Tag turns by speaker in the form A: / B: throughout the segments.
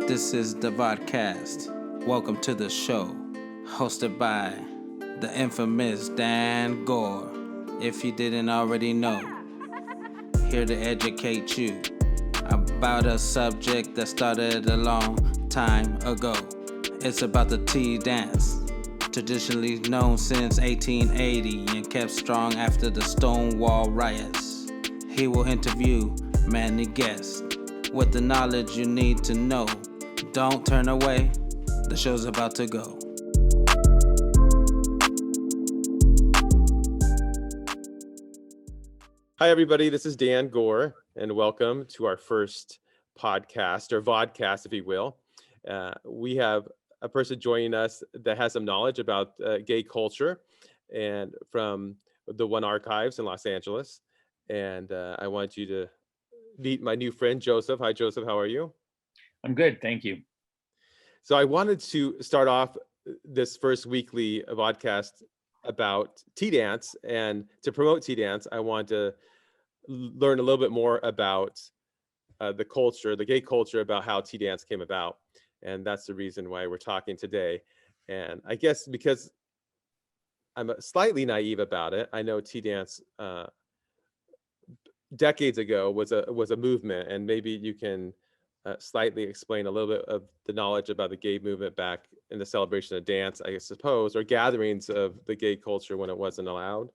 A: This is the vodcast. Welcome to the show, hosted by the infamous Dan Gore. If you didn't already know, here to educate you about a subject that started a long time ago. It's about the tea dance, traditionally known since 1880 and kept strong after the Stonewall riots. He will interview many guests with the knowledge you need to know. Don't turn away, the show's about to go.
B: Hi, everybody. This is Dan Gore, and welcome to our first podcast, or vodcast, if you will. We have a person joining us that has some knowledge about gay culture and from the One Archives in Los Angeles. And I want you to meet my new friend, Joseph. Hi, Joseph. How are you?
C: I'm good. Thank you.
B: So I wanted to start off this first weekly vodcast about tea dance, and to promote tea dance, I want to learn a little bit more about the culture, the gay culture, about how tea dance came about. And that's the reason why we're talking today. And I guess because I'm slightly naive about it, I know tea dance decades ago was a movement, and maybe you can slightly explain a little bit of the knowledge about the gay movement back in the celebration of dance, I suppose, or gatherings of the gay culture when it wasn't allowed.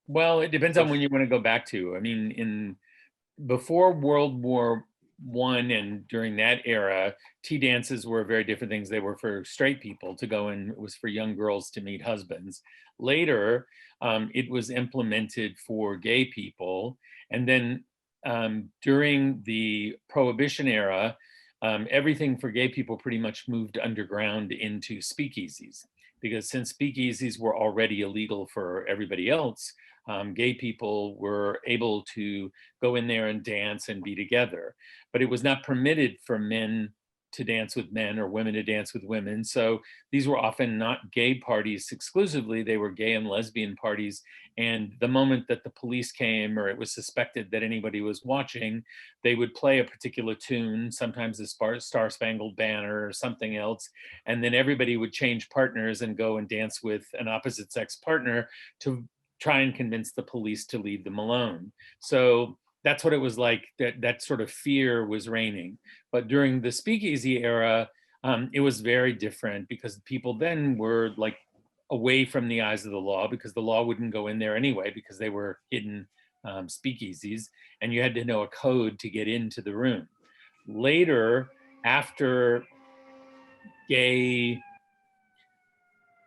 C: Well, it depends on when you want to go back to. I mean, before World War I and during that era, tea dances were very different things. They were for straight people to go and it was for young girls to meet husbands. Later, it was implemented for gay people. And then during the Prohibition era, everything for gay people pretty much moved underground into speakeasies. Because since speakeasies were already illegal for everybody else, gay people were able to go in there and dance and be together. But it was not permitted for men to dance with men or women to dance with women. So these were often not gay parties exclusively, they were gay and lesbian parties. And the moment that the police came or it was suspected that anybody was watching, they would play a particular tune, sometimes the Star Spangled Banner or something else. And then everybody would change partners and go and dance with an opposite sex partner to try and convince the police to leave them alone. So that's what it was like, that sort of fear was reigning. But during the speakeasy era, it was very different because people then were like away from the eyes of the law because the law wouldn't go in there anyway because they were hidden speakeasies and you had to know a code to get into the room. Later, after gay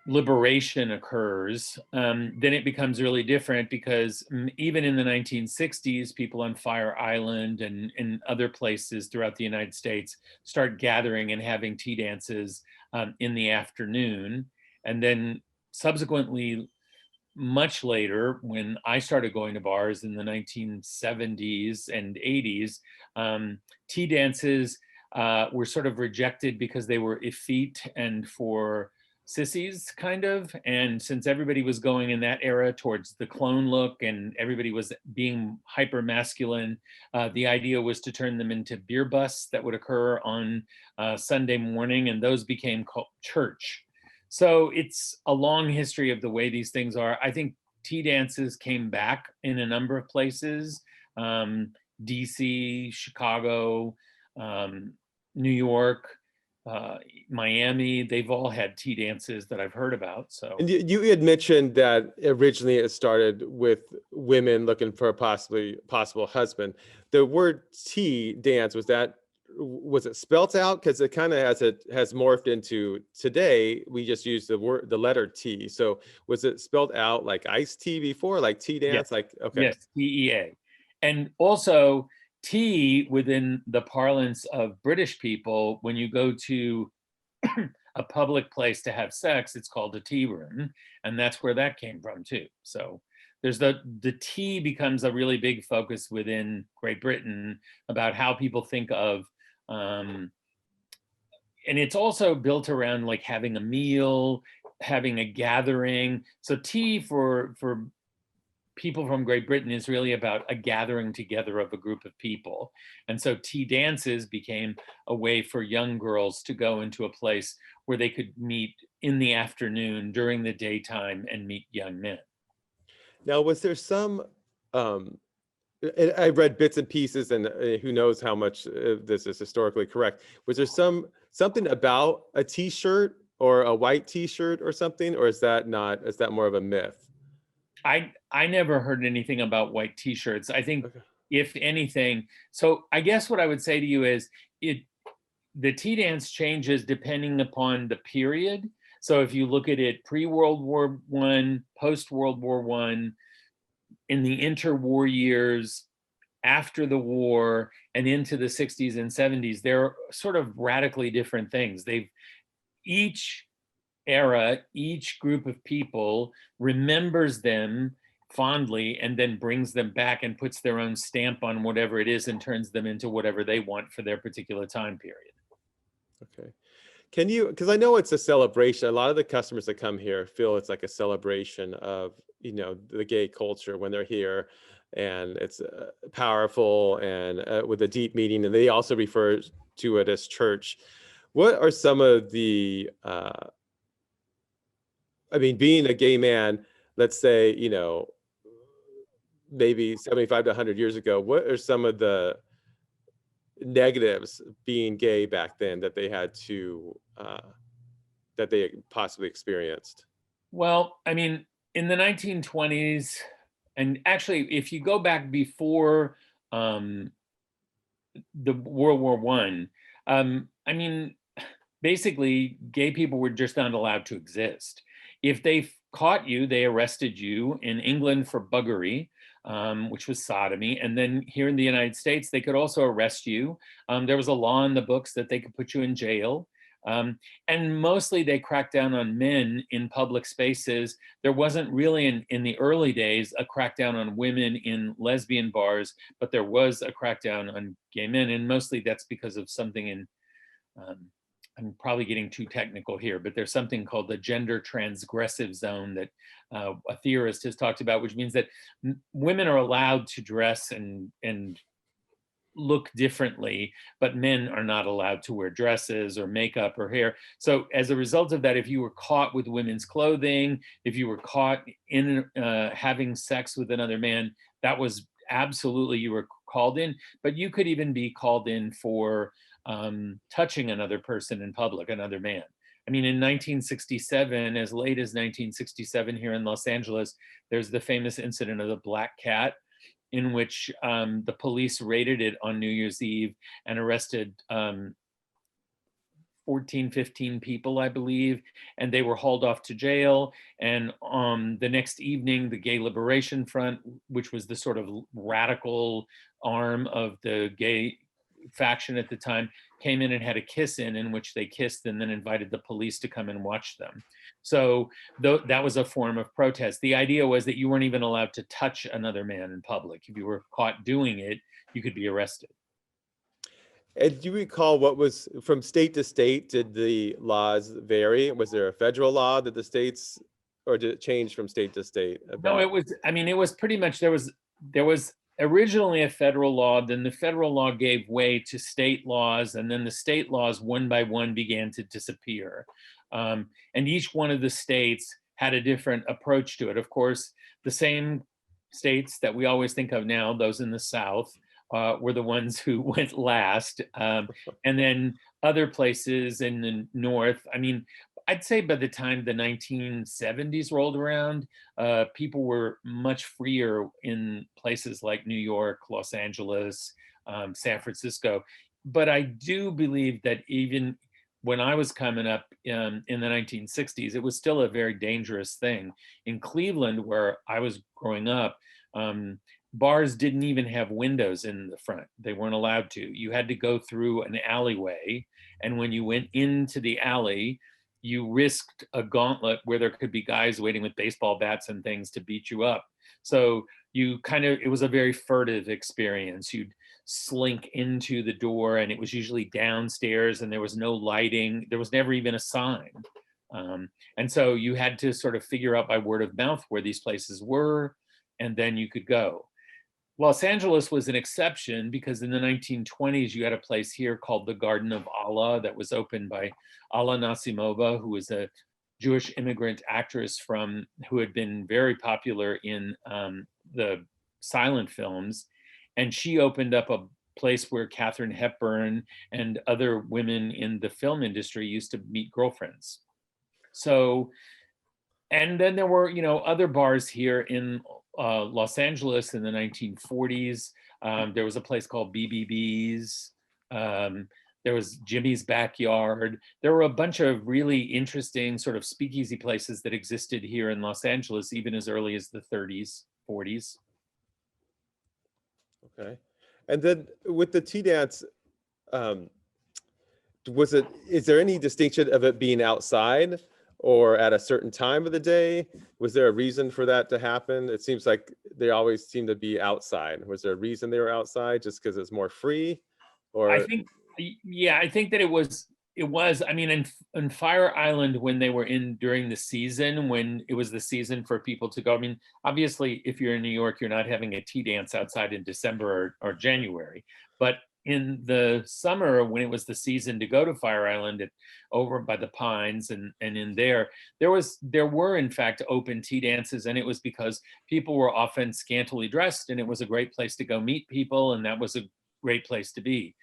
C: liberation occurs, then it becomes really different because even in the 1960s, people on Fire Island and in other places throughout the United States start gathering and having tea dances in the afternoon. And then subsequently, much later, when I started going to bars in the 1970s and 80s, tea dances were sort of rejected because they were effete and for sissies, kind of. And since everybody was going in that era towards the clone look and everybody was being hyper masculine, the idea was to turn them into beer busts that would occur on Sunday morning, and those became called church. So it's a long history of the way these things are. I think tea dances came back in a number of places, DC, Chicago, New York, Miami. They've all had tea dances that I've heard about. So,
B: and you had mentioned that originally it started with women looking for a possible husband. The word tea dance, was it spelt out? Because it kind of has morphed into today. We just use the letter T. So was it spelled out like iced tea before, like tea dance?
C: yes.
B: Like, okay.
C: Yes, TEA. And also tea within the parlance of British people, when you go to a public place to have sex, it's called a tea room. And that's where that came from too. So there's the tea becomes a really big focus within Great Britain about how people think of, and it's also built around like having a meal, having a gathering. So tea for people from Great Britain is really about a gathering together of a group of people. And so tea dances became a way for young girls to go into a place where they could meet in the afternoon during the daytime and meet young men.
B: Now, was there some, and I read bits and pieces, and who knows how much this is historically correct. Was there something about a T-shirt or a white T-shirt or something, or is that more of a myth?
C: I never heard anything about white T-shirts. I think,
B: Okay.
C: if anything, so I guess what I would say to you is the tea dance changes depending upon the period. So if you look at it pre-World War I, post-World War I, in the interwar years, after the war, and into the 60s and 70s, they're sort of radically different things. Each era, each group of people remembers them fondly and then brings them back and puts their own stamp on whatever it is and turns them into whatever they want for their particular time period.
B: Okay. Can you, because I know it's a celebration, a lot of the customers that come here feel it's like a celebration of, the gay culture when they're here, and it's powerful and with a deep meaning, and they also refer to it as church. What are some of the, being a gay man, let's say, maybe 75 to 100 years ago, what are some of the negatives being gay back then that they had to, that they possibly experienced?
C: Well, in the 1920s, and actually, if you go back before the World War I, basically, gay people were just not allowed to exist. If they caught you, they arrested you in England for buggery, which was sodomy. And then here in the United States, they could also arrest you. There was a law in the books that they could put you in jail. And mostly they cracked down on men in public spaces. There wasn't really, in the early days, a crackdown on women in lesbian bars, but there was a crackdown on gay men. And mostly that's because of something in, I'm probably getting too technical here, but there's something called the gender transgressive zone that a theorist has talked about, which means that women are allowed to dress and look differently, but men are not allowed to wear dresses or makeup or hair. So as a result of that, if you were caught with women's clothing, if you were caught in having sex with another man, that was absolutely, you were called in. But you could even be called in for touching another person in public, another man. In 1967, as late as 1967 here in Los Angeles, there's the famous incident of the black cat, in which the police raided it on New Year's Eve and arrested 14, 15 people, I believe, and they were hauled off to jail. And the next evening, the Gay Liberation Front, which was the sort of radical arm of the gay faction at the time, came in and had a kiss-in in which they kissed and then invited the police to come and watch them. So that was a form of protest. The idea was that you weren't even allowed to touch another man in public. If you were caught doing it, you could be arrested.
B: And do you recall what was, from state to state, did the laws vary? Was there a federal law that the states, or did it change from state to state?
C: No, it was pretty much, there was originally a federal law, then the federal law gave way to state laws, and then the state laws one by one began to disappear. And each one of the states had a different approach to it. Of course, the same states that we always think of now, those in the South, were the ones who went last. And then other places in the North, I'd say by the time the 1970s rolled around, people were much freer in places like New York, Los Angeles, San Francisco. But I do believe that even when I was coming up in the 1960s, it was still a very dangerous thing. In Cleveland, where I was growing up, bars didn't even have windows in the front. They weren't allowed to. You had to go through an alleyway. And when you went into the alley, you risked a gauntlet where there could be guys waiting with baseball bats and things to beat you up. So it was a very furtive experience. You'd slink into the door, and it was usually downstairs, and there was no lighting. There was never even a sign. And so you had to sort of figure out by word of mouth where these places were. and then you could go. Los Angeles was an exception because in the 1920s, you had a place here called the Garden of Allah that was opened by Alla Nasimova, who was a Jewish immigrant actress who had been very popular in the silent films. And she opened up a place where Katharine Hepburn and other women in the film industry used to meet girlfriends. So, and then there were, other bars here in Los Angeles in the 1940s. There was a place called BBB's. There was Jimmy's Backyard. There were a bunch of really interesting sort of speakeasy places that existed here in Los Angeles, even as early as the 30s, 40s.
B: Okay. And then with the tea dance, is there any distinction of it being outside or at a certain time of the day? Was there a reason for that to happen? It seems like they always seem to be outside. Was there a reason they were outside, just because it's more free? Or
C: I think that it was, I mean, in Fire Island, when they were during the season, when it was the season for people to go, I mean, obviously, if you're in New York, you're not having a tea dance outside in December or January. But in the summer, when it was the season to go to Fire Island over by the Pines and in there were in fact open tea dances, and it was because people were often scantily dressed, and it was a great place to go meet people, and that was a great place to be.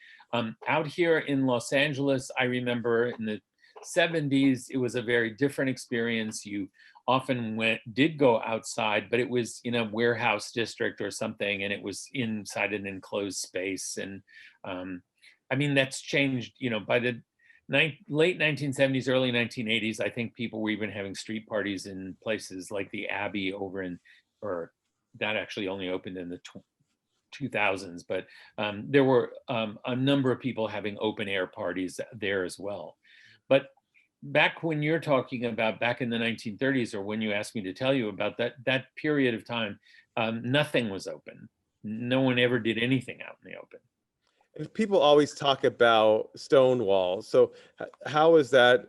C: Out here in Los Angeles, I remember in the 70s, it was a very different experience. You often did go outside, but it was in a warehouse district or something, and it was inside an enclosed space. And I mean, that's changed, by the late 1970s, early 1980s. I think people were even having street parties in places like the Abbey or that actually only opened in the 2000s, but there were a number of people having open air parties there as well. But back when you're talking about back in the 1930s, or when you asked me to tell you about that period of time, nothing was open. No one ever did anything out in the open.
B: And people always talk about Stonewall. So how is that?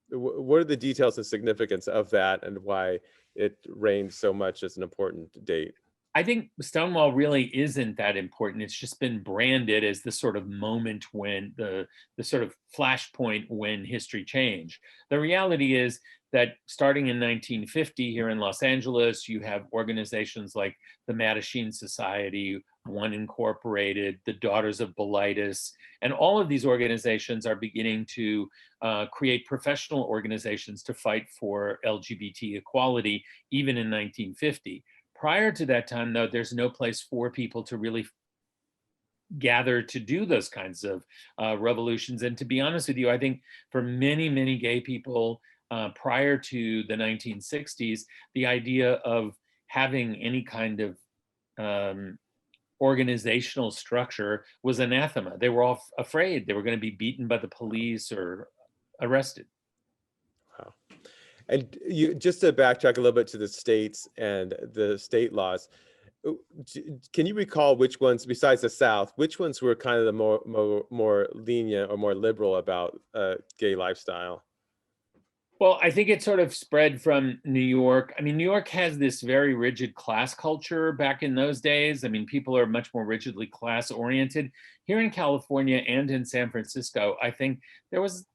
B: What are the details and significance of that, and why it reigned so much as an important date?
C: I think Stonewall really isn't that important. It's just been branded as the sort of moment when the sort of flashpoint when history changed. The reality is that starting in 1950 here in Los Angeles, you have organizations like the Mattachine Society, One Incorporated, the Daughters of Bilitis, and all of these organizations are beginning to create professional organizations to fight for LGBT equality, even in 1950. Prior to that time, though, there's no place for people to really gather to do those kinds of revolutions. And to be honest with you, I think for many, many gay people prior to the 1960s, the idea of having any kind of organizational structure was anathema. They were all afraid they were going to be beaten by the police or arrested.
B: Wow. And just to backtrack a little bit to the states and the state laws, can you recall which ones, besides the South, which ones were kind of the more lenient or more liberal about gay lifestyle?
C: Well, I think it sort of spread from New York. I mean, New York has this very rigid class culture back in those days. I mean, people are much more rigidly class oriented. Here in California and in San Francisco, I think there was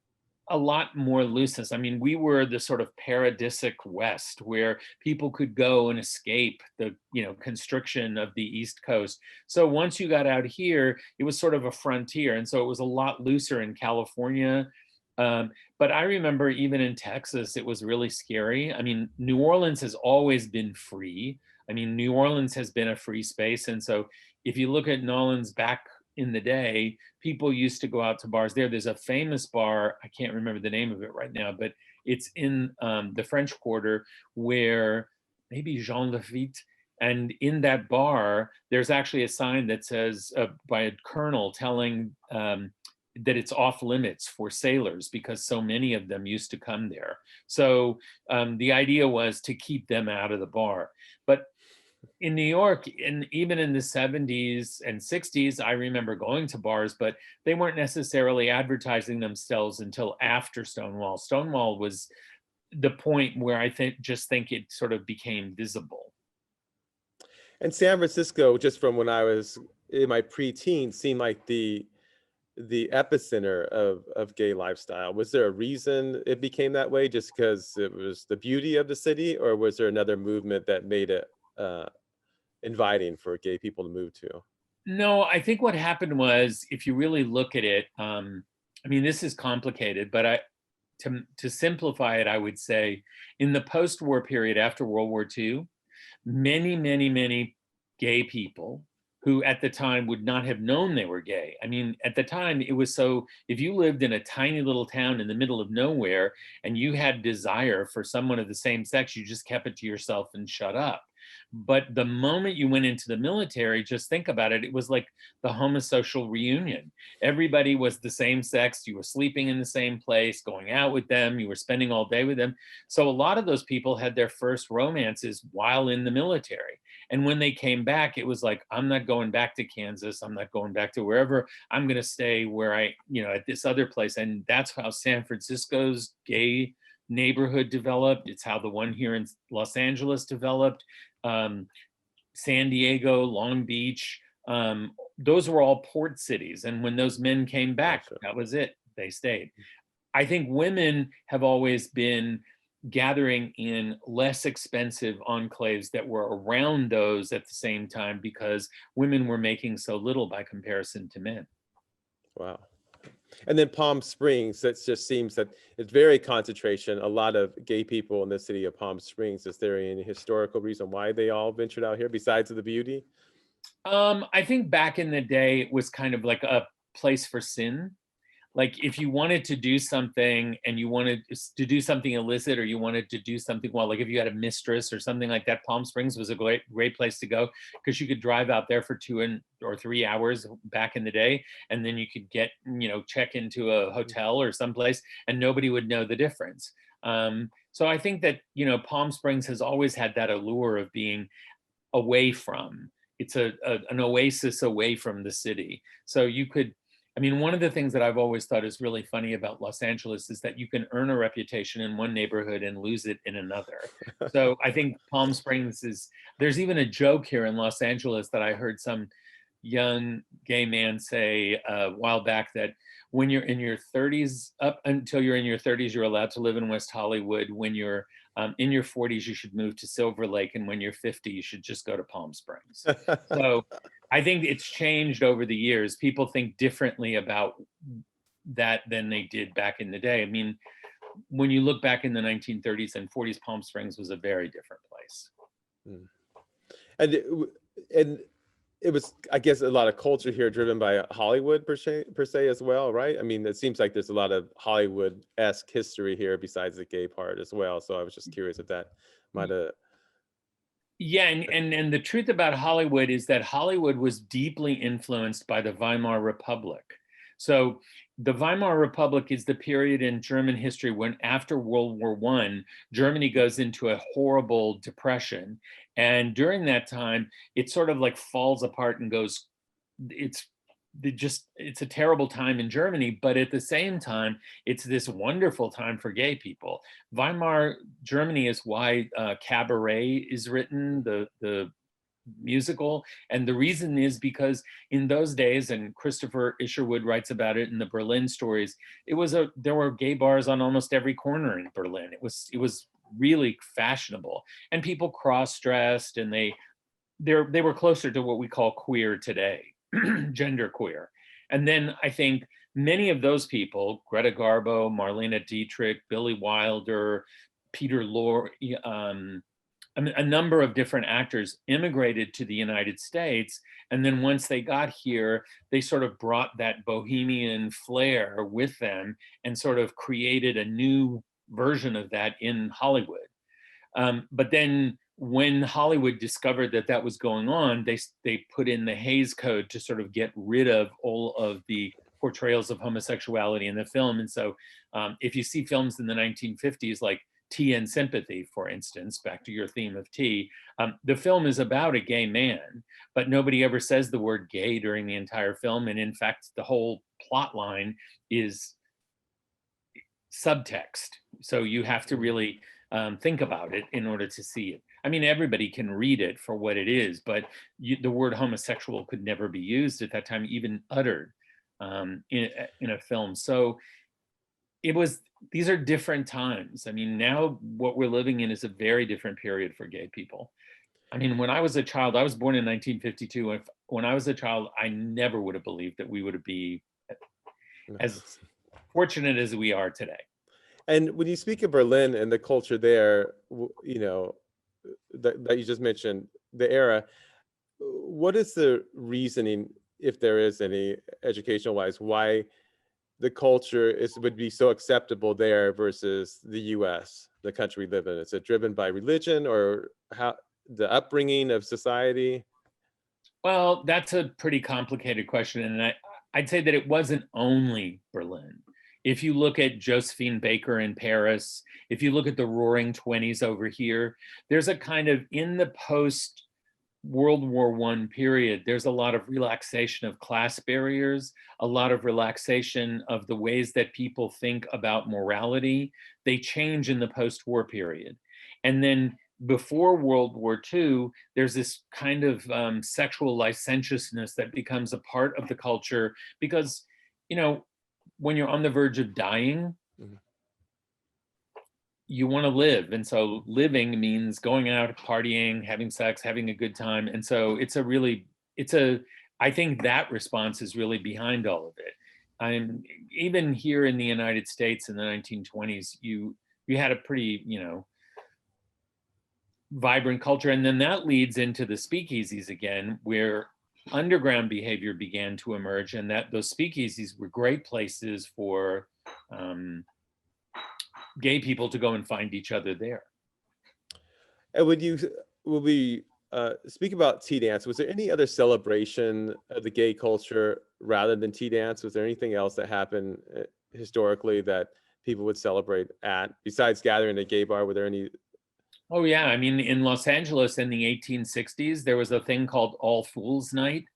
C: a lot more looseness. I mean, we were the sort of paradisic West where people could go and escape the, constriction of the East Coast. So once you got out here, it was sort of a frontier. And so it was a lot looser in California. But I remember even in Texas, it was really scary. I mean, New Orleans has always been free. I mean, New Orleans has been a free space. And so if you look at New Orleans back in the day, people used to go out to bars there. There's a famous bar, I can't remember the name of it right now, but it's in the French Quarter, where maybe Jean Lafitte, and in that bar, there's actually a sign that says by a colonel telling that it's off limits for sailors because so many of them used to come there. So the idea was to keep them out of the bar. But in New York, and even in the 70s and 60s, I remember going to bars, but they weren't necessarily advertising themselves until after Stonewall. Stonewall was the point where I think it sort of became visible.
B: And San Francisco, just from when I was in my preteens, seemed like the epicenter of gay lifestyle. Was there a reason it became that way, just because it was the beauty of the city, or was there another movement that made it inviting for gay people to move to?
C: No, I think what happened was, if you really look at it, I mean, this is complicated, but to simplify it, I would say in the post-war period after World War II, many gay people who at the time would not have known they were gay. I mean, at the time, it was so, if you lived in a tiny little town in the middle of nowhere and you had desire for someone of the same sex, you just kept it to yourself and shut up. But the moment you went into the military, just think about it, it was like the homosocial reunion. Everybody was the same sex, you were sleeping in the same place, going out with them, you were spending all day with them. So a lot of those people had their first romances while in the military. And when they came back, it was like, I'm not going back to Kansas, I'm not going back to wherever, I'm going to stay where I, at this other place. And that's how San Francisco's gay neighborhood developed. It's how the one here in Los Angeles developed. San Diego, Long Beach, those were all port cities. And when those men came back, that was it. They stayed. I think women have always been gathering in less expensive enclaves that were around those at the same time, because women were making so little by comparison to men.
B: Wow. And then Palm Springs, that just seems that it's very concentration, a lot of gay people in the city of Palm Springs. Is there any historical reason why they all ventured out here besides the beauty?
C: I think back in the day, it was kind of like a place for sin. Like if you wanted to do something and you wanted to do something illicit, or you wanted to do something, well, like if you had a mistress or something like that, Palm Springs was a great place to go, because you could drive out there for 2 or 3 hours back in the day. And then you could get, check into a hotel or someplace and nobody would know the difference. So I think that, Palm Springs has always had that allure of being away from, it's an oasis away from the city. So you could, one of the things that I've always thought is really funny about Los Angeles is that you can earn a reputation in one neighborhood and lose it in another. So I think Palm Springs there's even a joke here in Los Angeles that I heard some young gay man say a while back, that when you're in your 30s, up until you're in your 30s, you're allowed to live in West Hollywood. When you're in your 40s, you should move to Silver Lake. And when you're 50, you should just go to Palm Springs. So I think it's changed over the years. People think differently about that than they did back in the day. When you look back in the 1930s and 40s, Palm Springs was a very different place.
B: And it was, I guess, a lot of culture here driven by Hollywood per se as well, right? It seems like there's a lot of Hollywood-esque history here besides the gay part as well. So I was just curious if that might have.
C: Yeah, and the truth about Hollywood is that Hollywood was deeply influenced by the Weimar Republic. So the Weimar Republic is the period in German history when, after World War I, Germany goes into a horrible depression. And during that time, it sort of like falls apart and goes, it's a terrible time in Germany, but at the same time, it's this wonderful time for gay people. Weimar Germany is why Cabaret is written, the musical. And the reason is because in those days, and Christopher Isherwood writes about it in the Berlin stories, there were gay bars on almost every corner in Berlin. It was really fashionable, and people cross-dressed, and they were closer to what we call queer today, gender queer. And then I think many of those people, Greta Garbo, Marlene Dietrich, Billy Wilder, Peter Lorre, a number of different actors immigrated to the United States. And then once they got here, they sort of brought that bohemian flair with them and sort of created a new version of that in Hollywood. But then when Hollywood discovered that was going on, they put in the Hays Code to sort of get rid of all of the portrayals of homosexuality in the film. And so if you see films in the 1950s, like Tea and Sympathy, for instance, back to your theme of tea, the film is about a gay man, but nobody ever says the word gay during the entire film. And in fact, the whole plot line is subtext. So you have to really think about it in order to see it. I mean, everybody can read it for what it is, but the word homosexual could never be used at that time, even uttered in a film. So these are different times. I mean, now what we're living in is a very different period for gay people. I mean, when I was a child, I was born in 1952. When I was a child, I never would have believed that we would be as fortunate as we are today.
B: And when you speak of Berlin and the culture there, you know, that you just mentioned, the era, what is the reasoning, if there is any, educational wise, why the culture would be so acceptable there versus the US, the country we live in? Is it driven by religion, or how the upbringing of society?
C: Well, that's a pretty complicated question. And I'd say that it wasn't only Berlin. If you look at Josephine Baker in Paris, if you look at the Roaring Twenties over here, there's a kind of, in the post World War I period, there's a lot of relaxation of class barriers, a lot of relaxation of the ways that people think about morality. They change in the post-war period. And then before World War II, there's this kind of sexual licentiousness that becomes a part of the culture because, you know, when you're on the verge of dying, you want to live. And so living means going out, partying, having sex, having a good time. And so I think that response is really behind all of it. Even here in the United States in the 1920s, you had a pretty, you know, vibrant culture. And then that leads into the speakeasies again, where underground behavior began to emerge, and that those speakeasies were great places for gay people to go and find each other there.
B: And will we speak about tea dance? Was there any other celebration of the gay culture rather than tea dance? Was there anything else that happened historically that people would celebrate at, besides gathering at a gay bar? Were there any?
C: Oh yeah, I mean, in Los Angeles in the 1860s, there was a thing called All Fools Night.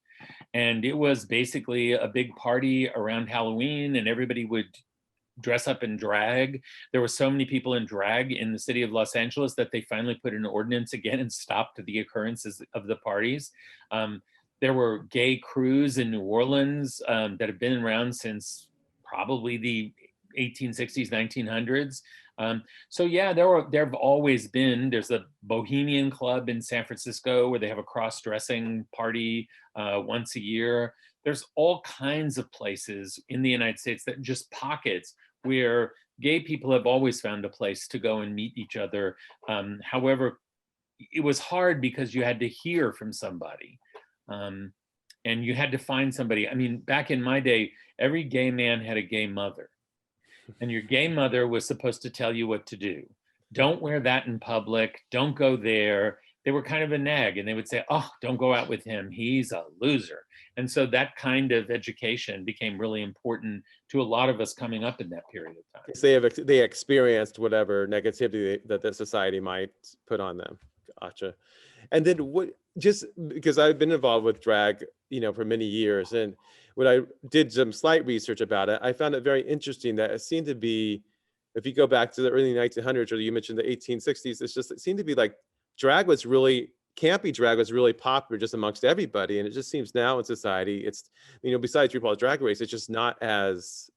C: And it was basically a big party around Halloween, and everybody would dress up in drag. There were so many people in drag in the city of Los Angeles that they finally put an ordinance again and stopped the occurrences of the parties. There were gay crews in New Orleans that have been around since probably the 1860s, 1900s. So yeah, there have always been, there's a Bohemian Club in San Francisco where they have a cross-dressing party once a year. There's all kinds of places in the United States that just pockets where gay people have always found a place to go and meet each other. However, it was hard because you had to hear from somebody and you had to find somebody. I mean, back in my day, every gay man had a gay mother. And your gay mother was supposed to tell you what to do. Don't wear that in public. Don't go there. They were kind of a nag, and they would say, oh, don't go out with him. He's a loser. And so that kind of education became really important to a lot of us coming up in that period of time.
B: They experienced whatever negativity that the society might put on them. Gotcha. And then just because I've been involved with drag, you know, for many years, and when I did some slight research about it, I found it very interesting that it seemed to be, if you go back to the early 1900s, or you mentioned the 1860s, it seemed to be like campy drag was really popular just amongst everybody. And it just seems now in society, it's, you know, besides RuPaul's Drag Race, it's just not as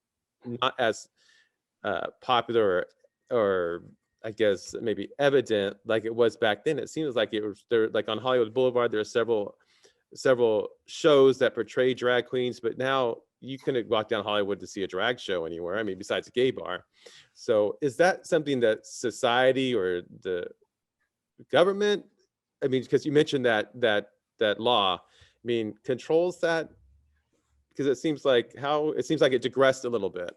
B: popular or I guess maybe evident like it was back then. It seems like it was there, like on Hollywood Boulevard, there are several shows that portray drag queens, but now you couldn't walk down Hollywood to see a drag show anywhere. I mean, besides a gay bar. So is that something that society or the government, I mean, because you mentioned that law, I mean, controls that? Because it seems like it digressed a little bit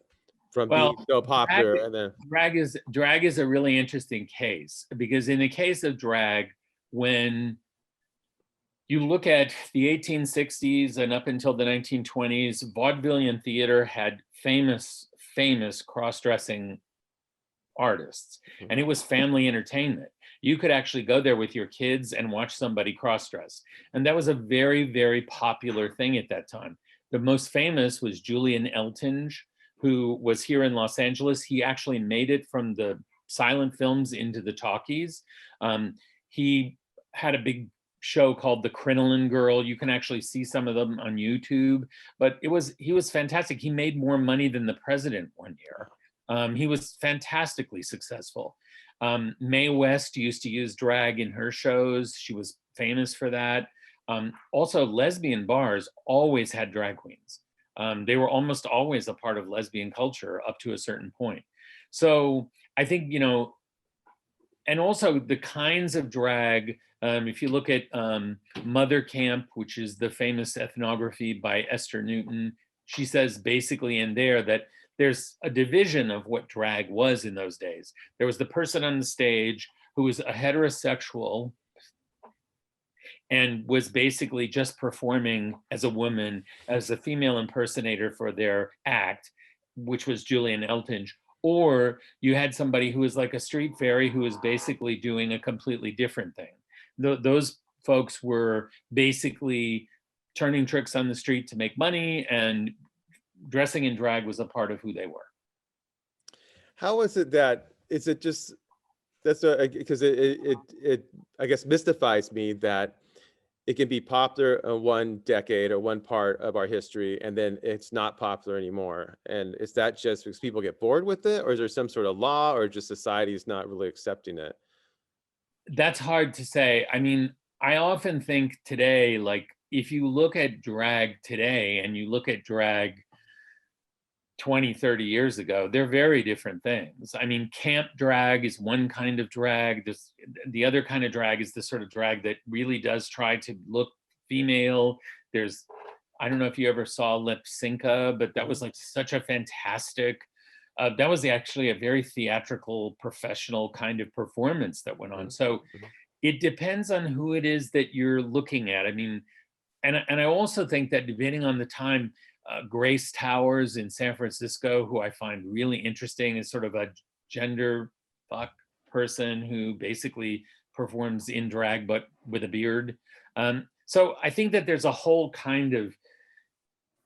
B: from being so popular. And then
C: drag is a really interesting case, because in the case of drag, when you look at the 1860s and up until the 1920s, vaudevillian theater had famous cross-dressing artists, and it was family entertainment. You could actually go there with your kids and watch somebody cross-dress. And that was a very, very popular thing at that time. The most famous was Julian Eltinge, who was here in Los Angeles. He actually made it from the silent films into the talkies. He had a big show called The Crinoline Girl. You can actually see some of them on YouTube, but he was fantastic. He made more money than the president one year. He was fantastically successful. Mae West used to use drag in her shows. She was famous for that. Also, lesbian bars always had drag queens. They were almost always a part of lesbian culture up to a certain point. So I think, you know, and also the kinds of drag, if you look at Mother Camp, which is the famous ethnography by Esther Newton, she says basically in there that there's a division of what drag was in those days. There was the person on the stage who was a heterosexual and was basically just performing as a woman, as a female impersonator for their act, which was Julian Eltinge. Or you had somebody who was like a street fairy who was basically doing a completely different thing. Those folks were basically turning tricks on the street to make money, and dressing in drag was a part of who they were.
B: How is it that, is it just, that's because it I guess mystifies me that it can be popular in one decade or one part of our history, and then it's not popular anymore. And is that just because people get bored with it, or is there some sort of law, or just society is not really accepting it?
C: That's hard to say. I mean, I often think today, like if you look at drag today and you look at drag 20, 30 years ago, they're very different things. I mean, camp drag is one kind of drag. The other kind of drag is the sort of drag that really does try to look female. There's, I don't know if you ever saw Lip Synca, but that was like such a fantastic, that was actually a very theatrical, professional kind of performance that went on. So it depends on who it is that you're looking at. I mean, and I also think that depending on the time, Grace Towers in San Francisco, who I find really interesting, is sort of a gender fuck person who basically performs in drag but with a beard. So I think that there's a whole kind of,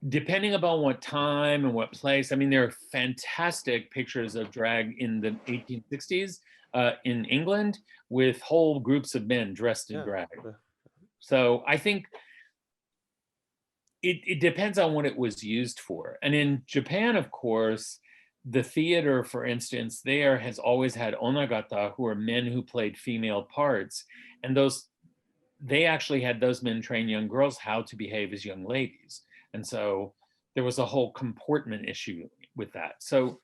C: depending upon what time and what place. I mean, there are fantastic pictures of drag in the 1860s in England with whole groups of men dressed in drag. So I think it depends on what it was used for. And in Japan, of course, the theater, for instance, there has always had onagata, who are men who played female parts. And they actually had those men train young girls how to behave as young ladies. And so there was a whole comportment issue with that. So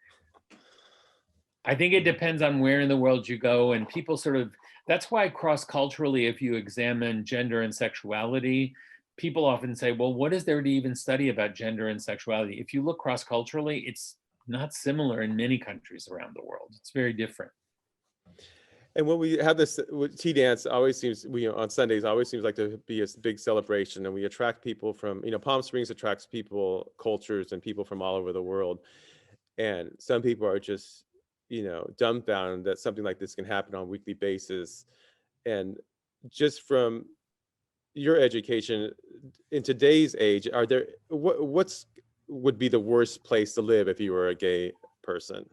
C: I think it depends on where in the world you go, and people sort of, that's why cross-culturally, if you examine gender and sexuality, people often say, well, what is there to even study about gender and sexuality? If you look cross-culturally, it's not similar in many countries around the world. It's very different.
B: And when we have this tea dance, always seems, on Sundays, always seems like to be a big celebration, and we attract people from, Palm Springs attracts people, cultures, and people from all over the world. And some people are just, dumbfounded that something like this can happen on a weekly basis. And just from your education in today's age, are there, what's would be the worst place to live if you were a gay person?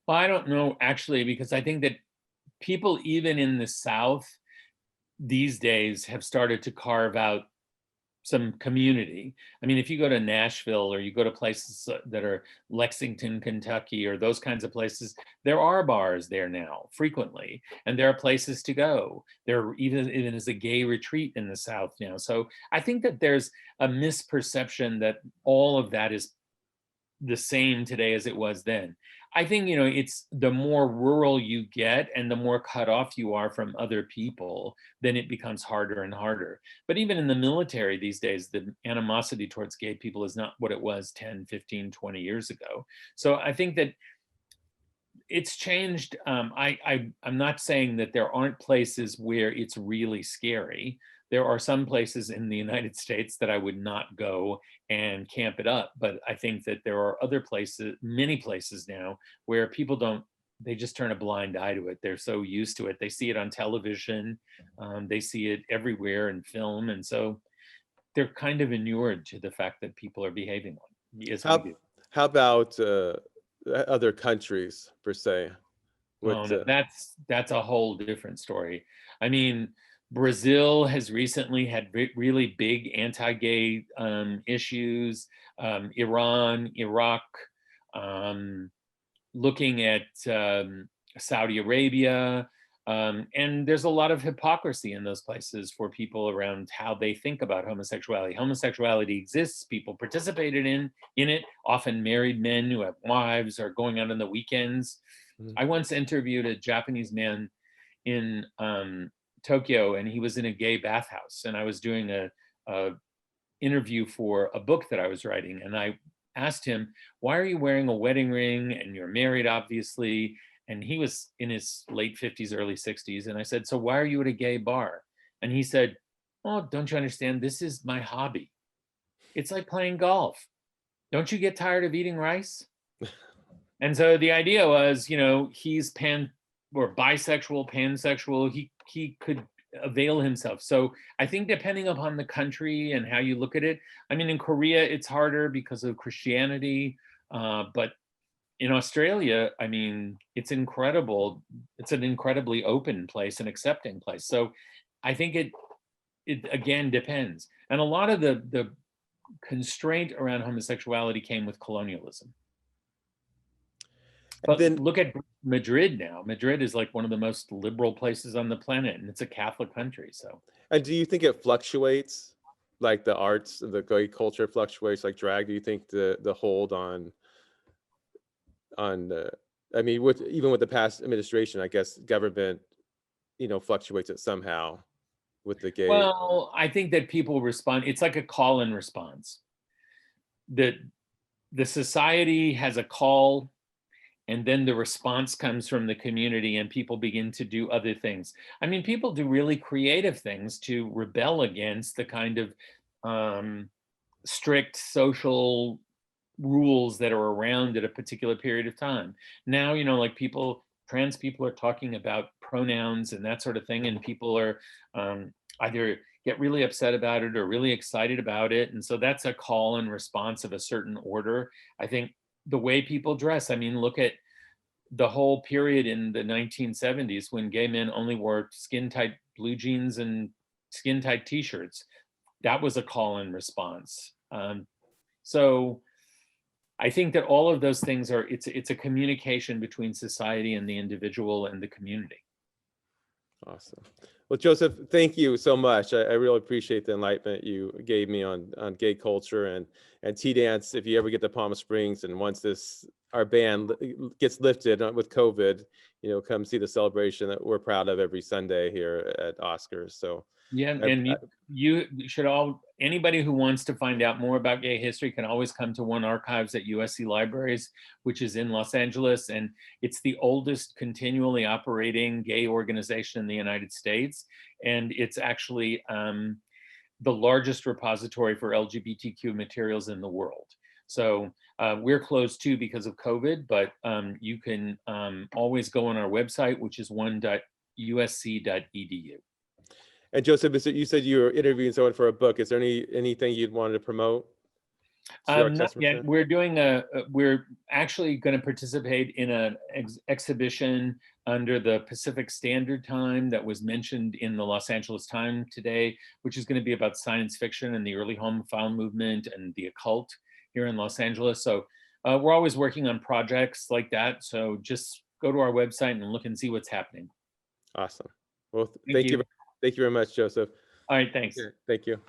C: Well, I don't know, actually, because I think that people even in the South these days have started to carve out some community. I mean, if you go to Nashville or you go to places that are Lexington, Kentucky, or those kinds of places, there are bars there now frequently, and there are places to go. There even is a gay retreat in the South now. So I think that there's a misperception that all of that is the same today as it was then. I think, it's the more rural you get and the more cut off you are from other people, then it becomes harder and harder. But even in the military these days, the animosity towards gay people is not what it was 10, 15, 20 years ago. So I think that it's changed. I'm not saying that there aren't places where it's really scary. There are some places in the United States that I would not go and camp it up. But I think that there are other places, many places now, where people they just turn a blind eye to it. They're so used to it. They see it on television. They see it everywhere in film. And so they're kind of inured to the fact that people are behaving like as we do.
B: How about other countries, per se?
C: Oh
B: What?
C: no, that's a whole different story. I mean, Brazil has recently had really big anti-gay issues. Iran, Iraq, um, looking at Saudi Arabia. And there's a lot of hypocrisy in those places for people around how they think about homosexuality. Homosexuality exists, people participated in it, often married men who have wives or going out on the weekends.
B: Mhm.
C: I once interviewed a Japanese man in Tokyo, and he was in a gay bathhouse, and I was doing a interview for a book that I was writing, and I asked him, why are you wearing a wedding ring, and you're married, obviously? And he was in his late 50s, early 60s. And I said, so why are you at a gay bar? And he said, oh, don't you understand? This is my hobby. It's like playing golf. Don't you get tired of eating rice? And so the idea was, he's pan or bisexual, pansexual. He could avail himself. So I think depending upon the country and how you look at it, I mean, in Korea, it's harder because of Christianity. But in Australia, I mean, it's incredible. It's an incredibly open place, an accepting place. So I think it again depends. And a lot of the constraint around homosexuality came with colonialism. But
B: Then,
C: look at Madrid now. Madrid is like one of the most liberal places on the planet, and it's a Catholic country. So,
B: and do you think it fluctuates, like the arts, the gay culture fluctuates like drag? Do you think the hold on I mean, even with the past administration, I guess government, fluctuates it somehow with the gay.
C: well, I think that people respond. It's like a call and response. That the society has a call, and then the response comes from the community, and people begin to do other things. I mean, people do really creative things to rebel against the kind of strict social rules that are around at a particular period of time. Now, like trans people are talking about pronouns and that sort of thing, and people are either get really upset about it or really excited about it. And so that's a call and response of a certain order. I think the way people dress, I mean, look at the whole period in the 1970s when gay men only wore skin tight blue jeans and skin tight t-shirts. That was a call and response. So I think that all of those things it's a communication between society and the individual and the community.
B: Awesome. Well, Joseph, thank you so much. I really appreciate the enlightenment you gave me on gay culture and tea dance. If you ever get to Palm Springs, and once our ban gets lifted with COVID, come see the celebration that we're proud of every Sunday here at Oscars. So
C: yeah, and you should anybody who wants to find out more about gay history can always come to One Archives at USC Libraries, which is in Los Angeles, and it's the oldest continually operating gay organization in the United States, and it's actually the largest repository for LGBTQ materials in the world. So we're closed too because of COVID, but you can always go on our website, which is one.usc.edu.
B: And Joseph, you said you were interviewing someone for a book. Is there anything you'd wanted to promote?
C: Not yet. We're actually going to participate in an exhibition under the Pacific Standard Time that was mentioned in the Los Angeles Times today, which is going to be about science fiction and the early homophile movement and the occult here in Los Angeles. So we're always working on projects like that. So just go to our website and look and see what's happening.
B: Awesome. Well, thank you. Thank you very much, Joseph.
C: All right, thanks.
B: Thank you.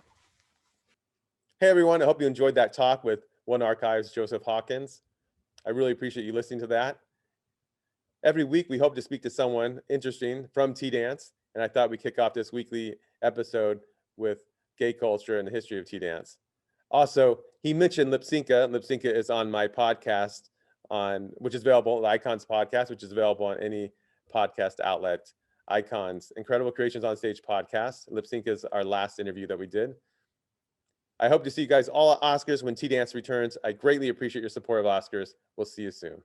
B: Hey, everyone. I hope you enjoyed that talk with One Archives' Joseph Hawkins. I really appreciate you listening to that. Every week, we hope to speak to someone interesting from tea dance, and I thought we'd kick off this weekly episode with gay culture and the history of tea dance. Also, he mentioned Lipsinka. Lipsinka is on my podcast, which is available, the Icons podcast, which is available on any podcast outlet. Icons, Incredible Creations on Stage podcast. Lipsinka is our last interview that we did. I hope to see you guys all at Oscars when Tea Dance returns. I greatly appreciate your support of Oscars. We'll see you soon.